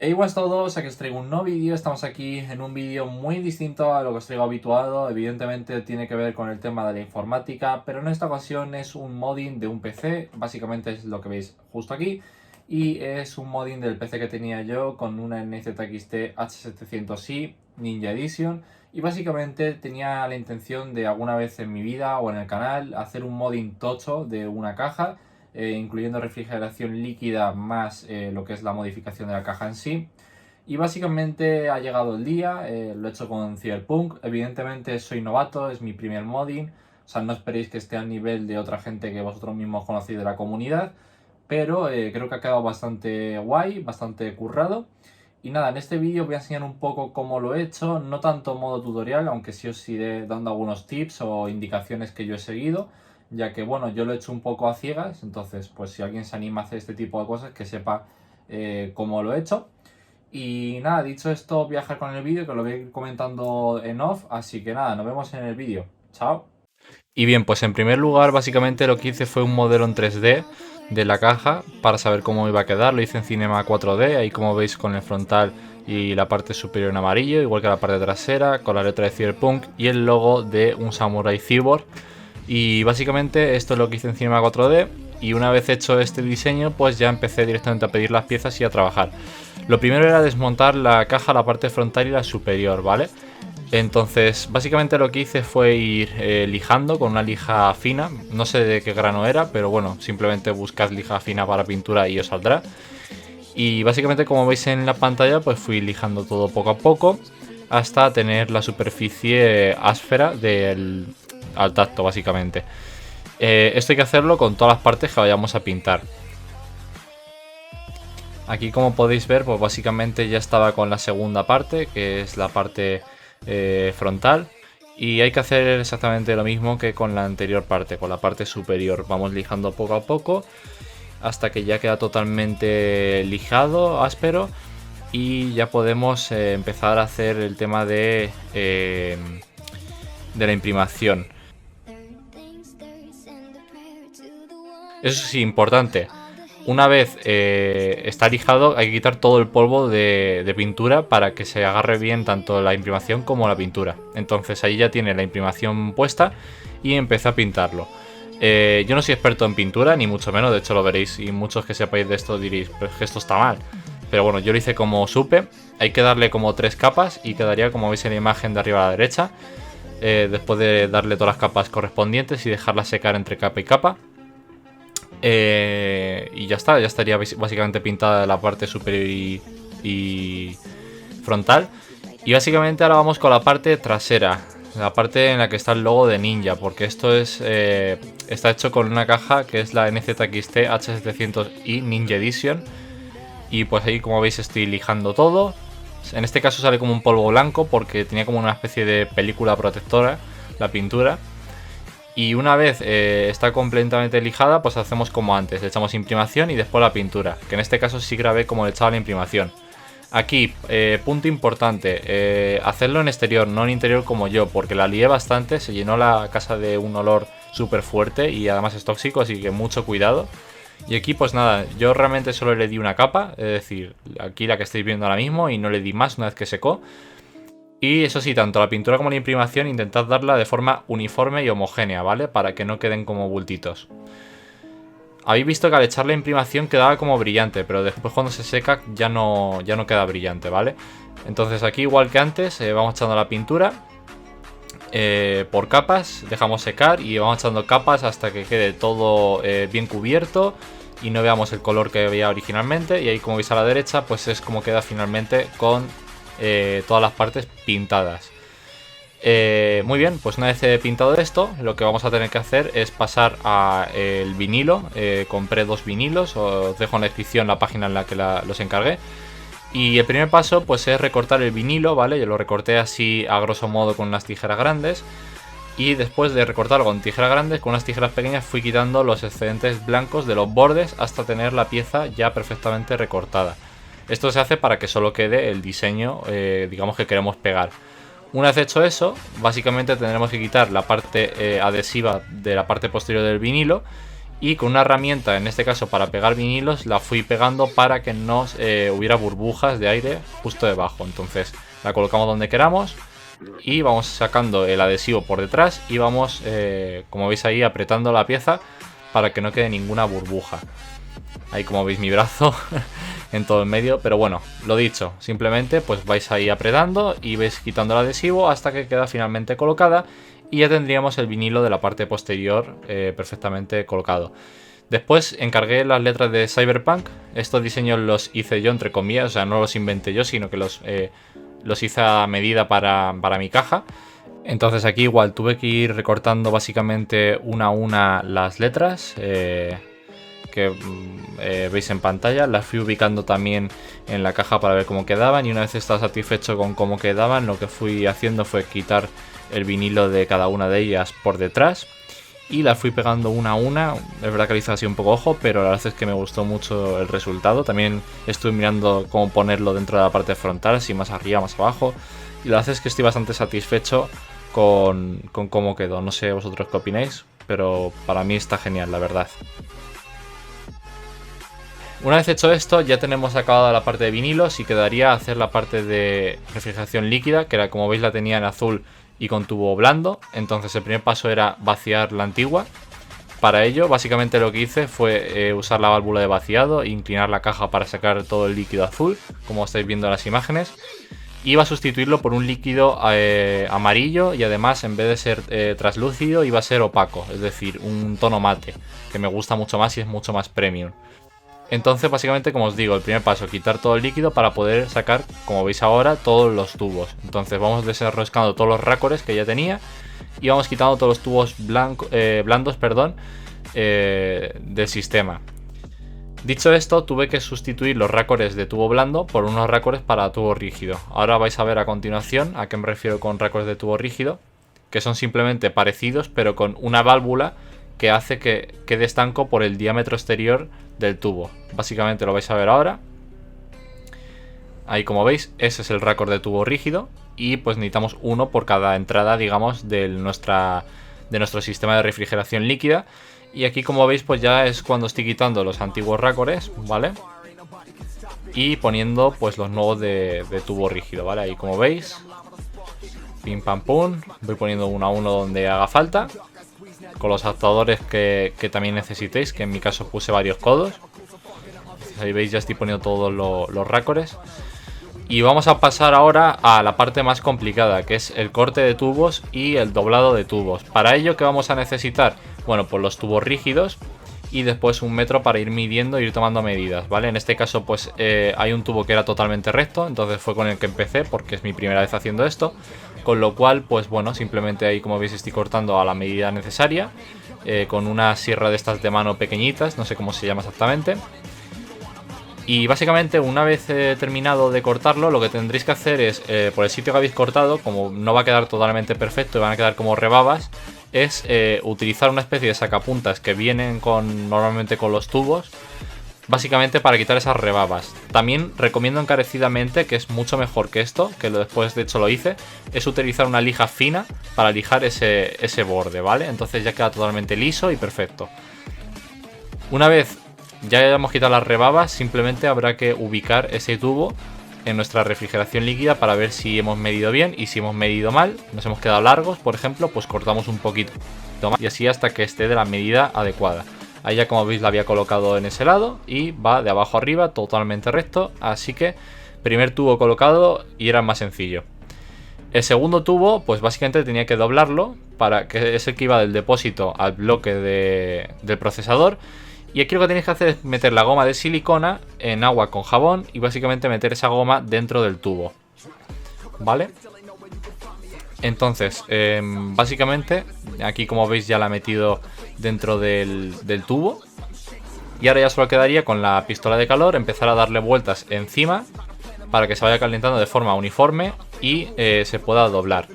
Hey, buenas a todos, aquí os traigo un nuevo vídeo. Estamos aquí en un vídeo muy distinto a lo que os traigo habituado. Evidentemente tiene que ver con el tema de la informática, pero en esta ocasión es un modding de un PC. Básicamente es lo que veis justo aquí. Y es un modding del PC que tenía yo con una NZXT H700i Ninja Edition. Y básicamente tenía la intención de alguna vez en mi vida o en el canal hacer un modding tocho de una caja, incluyendo refrigeración líquida más lo que es la modificación de la caja en sí. Y básicamente ha llegado el día, lo he hecho con Cyberpunk. Evidentemente soy novato, es mi primer modding. O sea, no esperéis que esté al nivel de otra gente que vosotros mismos conocéis de la comunidad. Pero creo que ha quedado bastante guay, bastante currado. Y nada, en este vídeo voy a enseñar un poco cómo lo he hecho, no tanto modo tutorial, aunque sí os iré dando algunos tips o indicaciones que yo he seguido, ya que bueno, yo lo he hecho un poco a ciegas, entonces pues si alguien se anima a hacer este tipo de cosas, que sepa cómo lo he hecho. Y nada, dicho esto, voy a dejar con el vídeo, que lo voy a ir comentando en off, así que nada, nos vemos en el vídeo. Chao. Y bien, pues en primer lugar, básicamente lo que hice fue un modelo en 3D de la caja para saber cómo iba a quedar. Lo hice en Cinema 4D, ahí como veis con el frontal y la parte superior en amarillo, igual que la parte trasera, con la letra de Cyberpunk y el logo de un Samurai Cyborg. Y básicamente esto es lo que hice en Cinema 4D. Y una vez hecho este diseño, pues ya empecé directamente a pedir las piezas y a trabajar. Lo primero era desmontar la caja, la parte frontal y la superior, ¿vale? Entonces, básicamente lo que hice fue ir lijando con una lija fina. No sé de qué grano era, pero bueno, simplemente buscad lija fina para pintura y os saldrá. Y básicamente, como veis en la pantalla, pues fui lijando todo poco a poco hasta tener la superficie áspera al tacto, básicamente. Esto hay que hacerlo con todas las partes que vayamos a pintar. Aquí, como podéis ver, pues básicamente ya estaba con la segunda parte, que es la parte frontal. Y hay que hacer exactamente lo mismo que con la anterior parte, con la parte superior. Vamos lijando poco a poco hasta que ya queda totalmente lijado, áspero. Y ya podemos empezar a hacer el tema de la imprimación. Eso sí, importante. Una vez está lijado, hay que quitar todo el polvo de pintura para que se agarre bien tanto la imprimación como la pintura. Entonces ahí ya tiene la imprimación puesta y empecé a pintarlo. Yo no soy experto en pintura, ni mucho menos, de hecho lo veréis, y muchos que sepáis de esto diréis, pero es que esto está mal. Pero bueno, yo lo hice como supe. Hay que darle como 3 capas y quedaría como veis en la imagen de arriba a la derecha. Después de darle todas las capas correspondientes y dejarlas secar entre capa y capa. Y ya está, ya estaría básicamente pintada la parte superior y frontal. Y básicamente ahora vamos con la parte trasera, la parte en la que está el logo de Ninja, porque esto está hecho con una caja que es la NZXT H700i Ninja Edition. Y pues ahí, como veis, estoy lijando todo. En este caso sale como un polvo blanco porque tenía como una especie de película protectora la pintura. Y una vez está completamente lijada, pues hacemos como antes, le echamos imprimación y después la pintura, que en este caso sí grabé como le echaba la imprimación. Aquí, punto importante, hacerlo en exterior, no en interior como yo, porque la lié bastante, se llenó la casa de un olor súper fuerte y además es tóxico, así que mucho cuidado. Y aquí pues nada, yo realmente solo le di una capa, es decir, aquí la que estáis viendo ahora mismo, y no le di más una vez que secó. Y eso sí, tanto la pintura como la imprimación intentad darla de forma uniforme y homogénea, ¿vale? Para que no queden como bultitos. Habéis visto que al echar la imprimación quedaba como brillante, pero después cuando se seca ya no queda brillante, ¿vale? Entonces aquí, igual que antes, vamos echando la pintura por capas, dejamos secar y vamos echando capas hasta que quede todo bien cubierto y no veamos el color que veía originalmente. Y ahí, como veis a la derecha, pues es como queda finalmente con todas las partes pintadas. Muy bien, pues una vez pintado esto, lo que vamos a tener que hacer es pasar a el vinilo. Compré 2 vinilos, os dejo en la descripción la página en la que los encargué. Y el primer paso pues es recortar el vinilo, ¿vale? Yo lo recorté así a grosso modo con unas tijeras grandes. Y después de recortarlo con tijeras grandes, con unas tijeras pequeñas fui quitando los excedentes blancos de los bordes hasta tener la pieza ya perfectamente recortada. Esto se hace para que solo quede el diseño, digamos, que queremos pegar. Una vez hecho eso, básicamente tendremos que quitar la parte adhesiva de la parte posterior del vinilo y con una herramienta, en este caso para pegar vinilos, la fui pegando para que no hubiera burbujas de aire justo debajo. Entonces la colocamos donde queramos y vamos sacando el adhesivo por detrás y vamos, como veis ahí, apretando la pieza para que no quede ninguna burbuja. Ahí como veis mi brazo en todo el medio, pero bueno, lo dicho, simplemente pues vais ahí apretando y vais quitando el adhesivo hasta que queda finalmente colocada y ya tendríamos el vinilo de la parte posterior perfectamente colocado. Después encargué las letras de Cyberpunk. Estos diseños los hice yo, entre comillas, o sea, no los inventé yo, sino que los hice a medida para mi caja. Entonces aquí igual tuve que ir recortando básicamente una a una las letras que veis en pantalla. Las fui ubicando también en la caja para ver cómo quedaban, y una vez estaba satisfecho con cómo quedaban, lo que fui haciendo fue quitar el vinilo de cada una de ellas por detrás y las fui pegando una a una. Es verdad que lo hice así un poco ojo, pero la verdad es que me gustó mucho el resultado. También estuve mirando cómo ponerlo dentro de la parte frontal, si más arriba, más abajo, y la verdad es que estoy bastante satisfecho con cómo quedó. No sé vosotros qué opináis, pero para mí está genial, la verdad. Una vez hecho esto, ya tenemos acabada la parte de vinilos y quedaría hacer la parte de refrigeración líquida, que era, como veis, la tenía en azul y con tubo blando. Entonces el primer paso era vaciar la antigua. Para ello, básicamente lo que hice fue usar la válvula de vaciado e inclinar la caja para sacar todo el líquido azul, como estáis viendo en las imágenes. Iba a sustituirlo por un líquido amarillo, y además, en vez de ser translúcido, iba a ser opaco, es decir, un tono mate, que me gusta mucho más y es mucho más premium. Entonces, básicamente, como os digo, el primer paso, quitar todo el líquido para poder sacar, como veis ahora, todos los tubos. Entonces vamos desenroscando todos los rácores que ya tenía y vamos quitando todos los tubos blandos del sistema. Dicho esto, tuve que sustituir los rácores de tubo blando por unos rácores para tubo rígido. Ahora vais a ver a continuación a qué me refiero con rácores de tubo rígido, que son simplemente parecidos pero con una válvula que hace que quede estanco por el diámetro exterior del tubo. Básicamente lo vais a ver ahora. Ahí, como veis, ese es el racor de tubo rígido, y pues necesitamos uno por cada entrada, digamos, de nuestro sistema de refrigeración líquida. Y aquí, como veis, pues ya es cuando estoy quitando los antiguos racores, ¿vale? Y poniendo pues los nuevos de tubo rígido, ¿vale? Ahí, como veis, pim pam pum, voy poniendo uno a uno donde haga falta, con los adaptadores que también necesitéis, que en mi caso puse varios codos. Ahí veis, ya estoy poniendo todos los racores. Y vamos a pasar ahora a la parte más complicada, que es el corte de tubos y el doblado de tubos. Para ello, ¿qué vamos a necesitar? Bueno, pues los tubos rígidos y después un metro para ir midiendo e ir tomando medidas, ¿vale? En este caso, pues hay un tubo que era totalmente recto, entonces fue con el que empecé porque es mi primera vez haciendo esto. Con lo cual, pues bueno, simplemente ahí, como veis, estoy cortando a la medida necesaria con una sierra de estas de mano pequeñitas, no sé cómo se llama exactamente. Y básicamente, una vez terminado de cortarlo, lo que tendréis que hacer es, por el sitio que habéis cortado, como no va a quedar totalmente perfecto y van a quedar como rebabas, es utilizar una especie de sacapuntas que vienen normalmente con los tubos, básicamente para quitar esas rebabas. También recomiendo encarecidamente, que es mucho mejor que esto, que después de hecho lo hice, es utilizar una lija fina para lijar ese borde, ¿vale? Entonces ya queda totalmente liso y perfecto. Una vez ya hayamos quitado las rebabas, simplemente habrá que ubicar ese tubo en nuestra refrigeración líquida para ver si hemos medido bien, y si hemos medido mal, nos hemos quedado largos, por ejemplo, pues cortamos un poquito más y así hasta que esté de la medida adecuada. Ahí ya, como veis, la había colocado en ese lado y va de abajo arriba totalmente recto, así que primer tubo colocado y era más sencillo. El segundo tubo, pues básicamente tenía que doblarlo, para que es el que iba del depósito al bloque del procesador. Y aquí lo que tenéis que hacer es meter la goma de silicona en agua con jabón y básicamente meter esa goma dentro del tubo, ¿vale? Entonces, básicamente, aquí, como veis, ya la he metido dentro del tubo. Y ahora ya solo quedaría con la pistola de calor empezar a darle vueltas encima para que se vaya calentando de forma uniforme y se pueda doblar.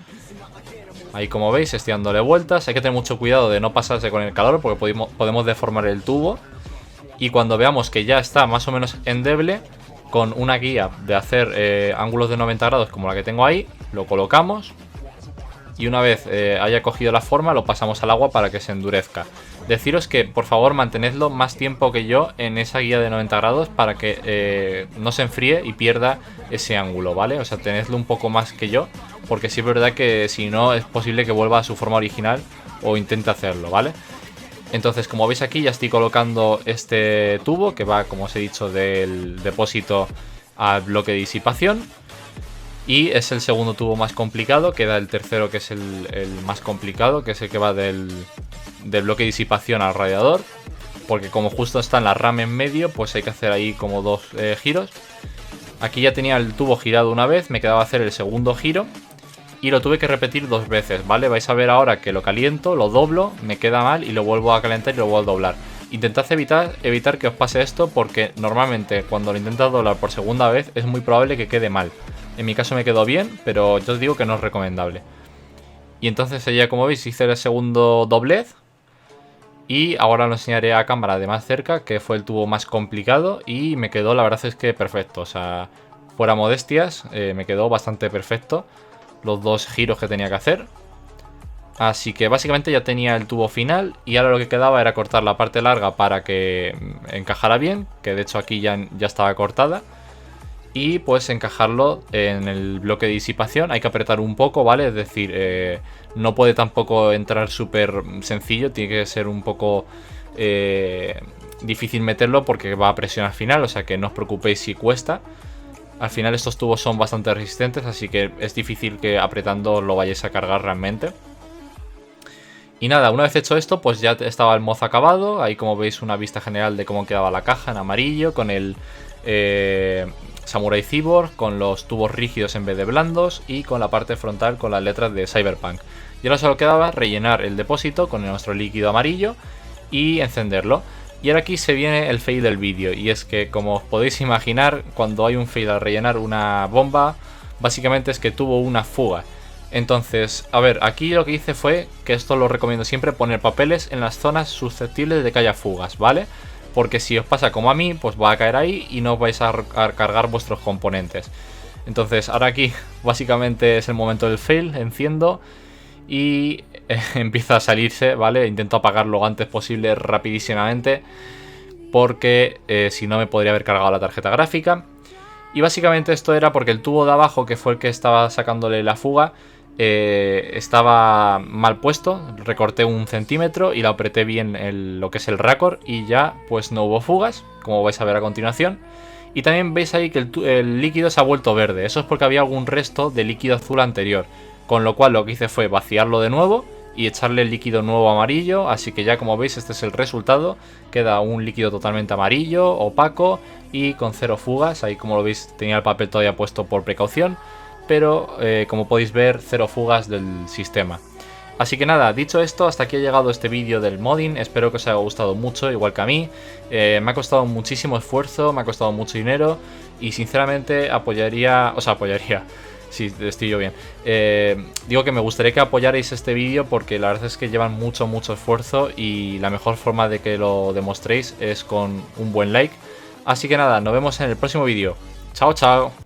Ahí, como veis, estoy dándole vueltas. Hay que tener mucho cuidado de no pasarse con el calor porque podemos deformar el tubo. Y cuando veamos que ya está más o menos endeble, con una guía de hacer ángulos de 90 grados como la que tengo ahí, lo colocamos. y una vez haya cogido la forma lo pasamos al agua para que se endurezca. Deciros que por favor mantenedlo más tiempo que yo en esa guía de 90 grados para que no se enfríe y pierda ese ángulo, ¿vale? O sea, tenedlo un poco más que yo, porque sí es verdad que si no es posible que vuelva a su forma original o intente hacerlo, ¿vale? Entonces, como veis aquí, ya estoy colocando este tubo que va, como os he dicho, del depósito al bloque de disipación. Y es el segundo tubo más complicado, queda el tercero que es el más complicado, que es el que va del bloque de disipación al radiador. Porque como justo está en la rama en medio, pues hay que hacer ahí como dos giros. Aquí ya tenía el tubo girado una vez, me quedaba hacer el segundo giro. Y lo tuve que repetir 2 veces, ¿vale? Vais a ver ahora que lo caliento, lo doblo, me queda mal y lo vuelvo a calentar y lo vuelvo a doblar. Intentad evitar que os pase esto porque normalmente cuando lo intentas doblar por segunda vez es muy probable que quede mal. En mi caso me quedó bien, pero yo os digo que no es recomendable. Y entonces ya como veis hice el segundo doblez. Y ahora lo enseñaré a cámara de más cerca, que fue el tubo más complicado. Y me quedó, la verdad es que perfecto. O sea, fuera modestias, me quedó bastante perfecto los 2 giros que tenía que hacer. Así que básicamente ya tenía el tubo final. Y ahora lo que quedaba era cortar la parte larga para que encajara bien. Que de hecho aquí ya estaba cortada. Y pues encajarlo en el bloque de disipación. Hay que apretar un poco, ¿vale? Es decir, no puede tampoco entrar súper sencillo. Tiene que ser un poco difícil meterlo porque va a presión al final. O sea que no os preocupéis si cuesta. Al final estos tubos son bastante resistentes, así que es difícil que apretando lo vayáis a cargar realmente. Y nada, una vez hecho esto, pues ya estaba el mozo acabado. Ahí como veis una vista general de cómo quedaba la caja en amarillo, con el Samurai Cyborg, con los tubos rígidos en vez de blandos y con la parte frontal con las letras de Cyberpunk. Y ahora solo quedaba rellenar el depósito con nuestro líquido amarillo y encenderlo. Y ahora aquí se viene el fail del vídeo, y es que como os podéis imaginar, cuando hay un fail al rellenar una bomba, básicamente es que tuvo una fuga. Entonces, a ver, aquí lo que hice fue, que esto lo recomiendo siempre, poner papeles en las zonas susceptibles de que haya fugas, ¿vale? Porque si os pasa como a mí, pues va a caer ahí y no vais a cargar vuestros componentes. Entonces, ahora aquí básicamente es el momento del fail, enciendo y empieza a salirse, ¿vale? Intento apagarlo lo antes posible, rapidísimamente, porque si no me podría haber cargado la tarjeta gráfica. Y básicamente esto era porque el tubo de abajo, que fue el que estaba sacándole la fuga, estaba mal puesto. Recorté 1 centímetro y lo apreté bien lo que es el raccord y ya pues no hubo fugas, como vais a ver a continuación. Y también veis ahí que el líquido se ha vuelto verde. Eso es porque había algún resto de líquido azul anterior. Con lo cual lo que hice fue vaciarlo de nuevo y echarle el líquido nuevo amarillo. Así que ya como veis este es el resultado. Queda un líquido totalmente amarillo, opaco y con 0 fugas. Ahí como lo veis tenía el papel todavía puesto por precaución. Pero como podéis ver 0 fugas del sistema. Así que nada, dicho esto, hasta aquí ha llegado este vídeo del modding. Espero que os haya gustado mucho, igual que a mí. Me ha costado muchísimo esfuerzo, me ha costado mucho dinero. Y sinceramente apoyaría... Sí, estoy yo bien. Digo que me gustaría que apoyarais este vídeo porque la verdad es que llevan mucho esfuerzo y la mejor forma de que lo demostréis es con un buen like. Así que nada, nos vemos en el próximo vídeo. Chao, chao.